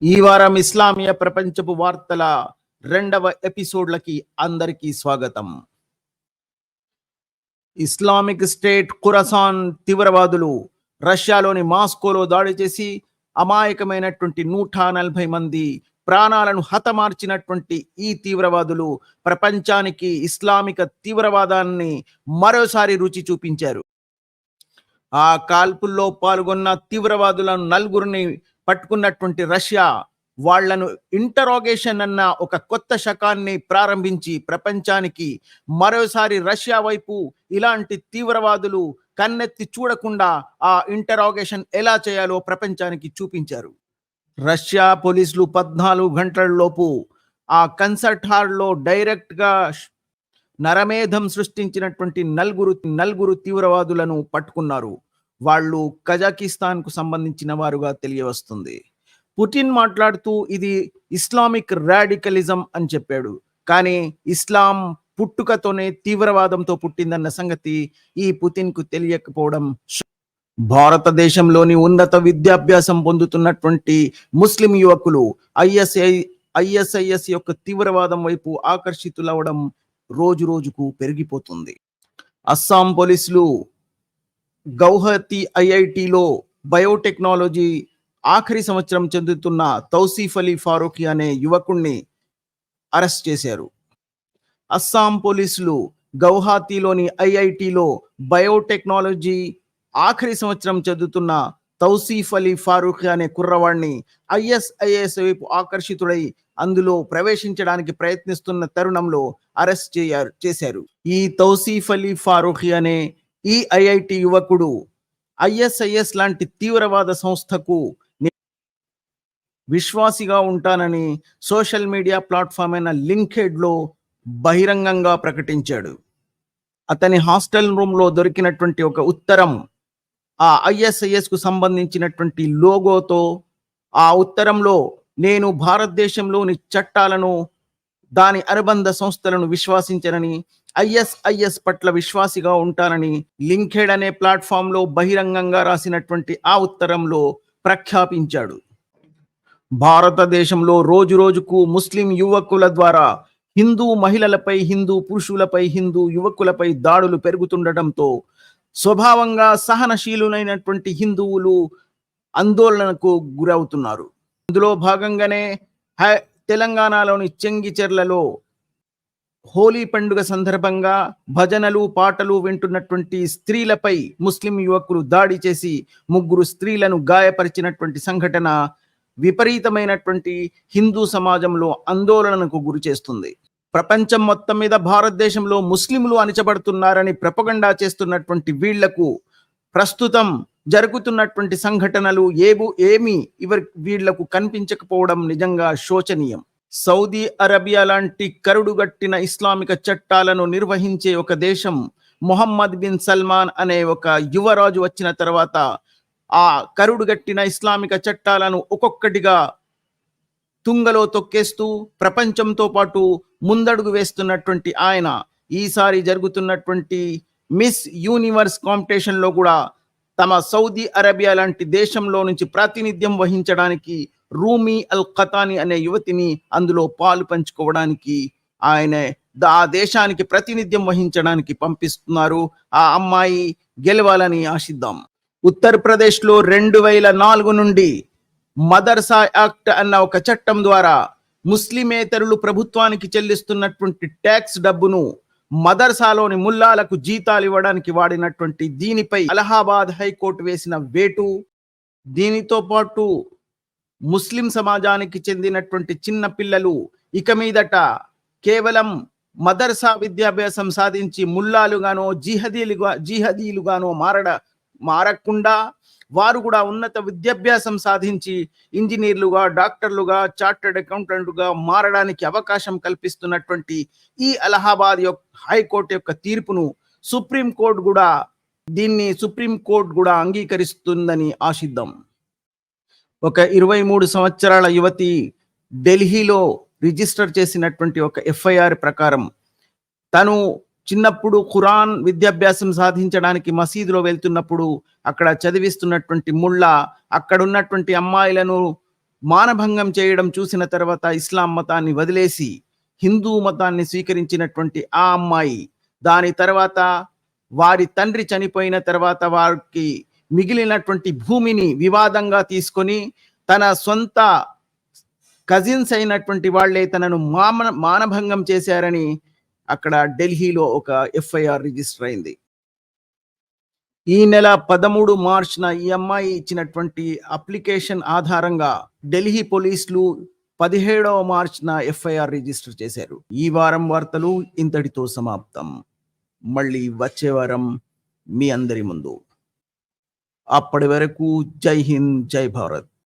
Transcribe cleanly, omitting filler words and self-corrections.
ఈ వారం ఇస్లామియా ప్రపంచపు వార్తల రెండవ ఎపిసోడ్లకి అందరికీ స్వాగతం. ఇస్లామిక్ స్టేట్ ఖురాసాన్ తీవ్రవాదులు రష్యాలోని మాస్కోలో దాడి చేసి అమాయకమైనటువంటి 140 మంది ప్రాణాలను హతమార్చినటువంటి ఈ తీవ్రవాదులు ప్రపంచానికి ఇస్లామిక తీవ్రవాదాన్ని మరోసారి రుచి చూపించారు. ఆ కాల్పుల్లో పాల్గొన్న తీవ్రవాదులను నలుగురిని పట్టుకున్నటువంటి రష్యా వాళ్లను ఇంటరోగేషన్ అన్న ఒక కొత్త శకాన్ని ప్రారంభించి ప్రపంచానికి మరోసారి రష్యా వైపు ఇలాంటి తీవ్రవాదులు కన్నెత్తి చూడకుండా ఆ ఇంటరోగేషన్ ఎలా చేయాలో ప్రపంచానికి చూపించారు. రష్యా పోలీసులు 14 గంటలలోపు ఆ కన్సర్ట్ హాల్లో డైరెక్ట్గా నరమేధం సృష్టించినటువంటి నలుగురు తీవ్రవాదులను పట్టుకున్నారు. వాళ్ళు కజాకిస్తాన్ కు సంబంధించిన వారుగా తెలియవస్తుంది. పుటిన్ మాట్లాడుతూ ఇది ఇస్లామిక్ రాడికలిజం అని చెప్పాడు. కానీ ఇస్లాం పుట్టుకతోనే తీవ్రవాదంతో పుట్టిందన్న సంగతి ఈ పుతిన్ కు తెలియకపోవడం. భారతదేశంలోని ఉన్నత విద్యాభ్యాసం పొందుతున్నటువంటి ముస్లిం యువకులు ఐఎస్ఐఎస్ యొక్క తీవ్రవాదం వైపు ఆకర్షితులవడం రోజు రోజుకు పెరిగిపోతుంది. అస్సాం పోలీసులు గౌహతి ఐఐటిలో బయోటెక్నాలజీ ఆఖరి సంవత్సరం చెందుతున్న తౌసీఫ్ అలీ ఫారూఖీ అనే యువకుణ్ణి అరెస్ట్ చేశారు. అస్సాం పోలీసులు గౌహతిలోని ఐఐటిలో బయోటెక్నాలజీ ఆఖరి సంవత్సరం చదువుతున్న తౌసీఫ్ అలీ ఫారూఖీ అనే కుర్రవాడిని ఐఎస్ఐఎస్ వైపు ఆకర్షితుడై అందులో ప్రవేశించడానికి ప్రయత్నిస్తున్న తరుణంలో అరెస్ట్ చేశారు. ఈ తౌసీఫ్ అలీ ఫారూఖీ అనే ఈ ఐఐటి యువకుడు ఐఎస్ఐఎస్ లాంటి తీవ్రవాద సంస్థకు విశ్వాసిగా ఉంటానని సోషల్ మీడియా ప్లాట్ఫామ్ అయిన లింక్డ్ఇన్లో బహిరంగంగా ప్రకటించాడు. అతని హాస్టల్ రూమ్లో దొరికినటువంటి ఒక ఉత్తరం ఆ ఐఎస్ఐఎస్ కు సంబంధించినటువంటి లోగోతో, ఆ ఉత్తరంలో నేను భారతదేశంలోని చట్టాలను దాని అనుబంధ సంస్థలను విశ్వాసించనని, ఐఎస్ఐఎస్ పట్ల విశ్వాసిగా ఉంటానని లింక్డ్ఇన్ అనే ప్లాట్ఫామ్ లో బహిరంగంగా రాసినటువంటి ఆ ఉత్తరంలో ప్రఖ్యాపించాడు. భారతదేశంలో రోజు రోజుకు ముస్లిం యువకుల ద్వారా హిందూ మహిళలపై, హిందూ పురుషులపై, హిందూ యువకులపై దాడులు పెరుగుతుండటంతో స్వభావంగా సహనశీలునైనటువంటి హిందువులు ఆందోళనకు గురవుతున్నారు. అందులో భాగంగానే తెలంగాణలోని చెంగిచెర్లలో హోలీ పండుగ సందర్భంగా భజనలు పాటలు వింటున్నటువంటి స్త్రీలపై ముస్లిం యువకులు దాడి చేసి 3 స్త్రీలను గాయపరిచినటువంటి సంఘటన విపరీతమైనటువంటి హిందూ సమాజంలో ఆందోళనకు గురి చేస్తుంది. ప్రపంచం మొత్తం మీద భారతదేశంలో ముస్లింలు అణచబడుతున్నారని ప్రపగండా చేస్తున్నటువంటి వీళ్లకు ప్రస్తుతం జరుగుతున్నటువంటి సంఘటనలు ఏమి వీళ్లకు కనిపించకపోవడం నిజంగా శోచనీయం. సౌదీ అరేబియా లాంటి కరుడుగట్టిన ఇస్లామిక చట్టాలను నిర్వహించే ఒక దేశం మొహమ్మద్ బిన్ సల్మాన్ అనే ఒక యువరాజు వచ్చిన తర్వాత ఆ కరుడుగట్టిన ఇస్లామిక చట్టాలను ఒక్కొక్కటిగా తుంగలో తొక్కేస్తూ ప్రపంచంతో పాటు ముందడుగు వేస్తున్నటువంటి ఆయన ఈసారి జరుగుతున్నటువంటి మిస్ యూనివర్స్ కాంపిటీషన్ లో కూడా తమ సౌదీ అరేబియా లాంటి దేశంలో నుంచి ప్రాతినిధ్యం వహించడానికి రూమీ అల్ ఖతాని అనే యువతిని అందులో పాలు పంచుకోవడానికి ఆయన ఆ దేశానికి ప్రాతినిధ్యం వహించడానికి పంపిస్తున్నారు. ఆ అమ్మాయి గెలవాలని ఆశిద్దాం. ఉత్తరప్రదేశ్ లో 2004 నుండి మదర్సా యాక్ట్ అన్న ఒక చట్టం ద్వారా ముస్లిమేతరులు ప్రభుత్వానికి చెల్లిస్తున్నటువంటి ట్యాక్స్ డబ్బును మదర్సాలోని ముల్లాలకు జీతాలు ఇవ్వడానికి వాడినటువంటి దీనిపై అలహాబాద్ హైకోర్టు వేసిన వేటు, దీనితో పాటు ముస్లిం సమాజానికి చెందినటువంటి చిన్న పిల్లలు ఇక మీదట కేవలం మదర్సా విద్యాభ్యాసం సాధించి ముల్లాలుగానో జిహదీలుగానో మారకుండా వారు కూడా ఉన్నత విద్యాభ్యాసం సాధించి ఇంజనీర్లుగా, డాక్టర్లుగా, చార్టర్డ్ అకౌంటెంట్లుగా మారడానికి అవకాశం కల్పిస్తున్నటువంటి ఈ అలహాబాద్ హైకోర్టు యొక్క తీర్పును సుప్రీంకోర్టు కూడా అంగీకరిస్తుందని ఆశిద్దాం. ఒక 23 సంవత్సరాల యువతి ఢిల్లీలో రిజిస్టర్ చేసినటువంటి ఒక ఎఫ్ఐఆర్ ప్రకారం తను చిన్నప్పుడు ఖురాన్ విద్యాభ్యాసం సాధించడానికి మసీదులో వెళ్తున్నప్పుడు అక్కడ చదివిస్తున్నటువంటి ముల్లా అక్కడ ఉన్నటువంటి అమ్మాయిలను మానభంగం చేయడం చూసిన తర్వాత ఇస్లాం మతాన్ని వదిలేసి హిందూ మతాన్ని స్వీకరించినటువంటి ఆ అమ్మాయి దాని తర్వాత వారి తండ్రి చనిపోయిన తర్వాత వారికి మిగిలినటువంటి భూమిని వివాదంగా తీసుకొని తన సొంత కజిన్స్ అయినటువంటి వాళ్ళే తనను మానభంగం చేశారని అక్కడ ఢిల్లీలో ఒక ఎఫ్ఐఆర్ రిజిస్టర్ అయింది. ఈ నెల 13 మార్చ్న ఈ అమ్మాయి ఇచ్చినటువంటి అప్లికేషన్ ఆధారంగా ఢిల్లీ పోలీసులు 17వ మార్చ్న ఎఫ్ఐఆర్ రిజిస్టర్ చేశారు. ఈ వారం వార్తలు ఇంతటితో సమాప్తం. మళ్ళీ వచ్చే వారం మీ అందరి ముందు. అప్పటి వరకు జై హింద్, జై భారత్.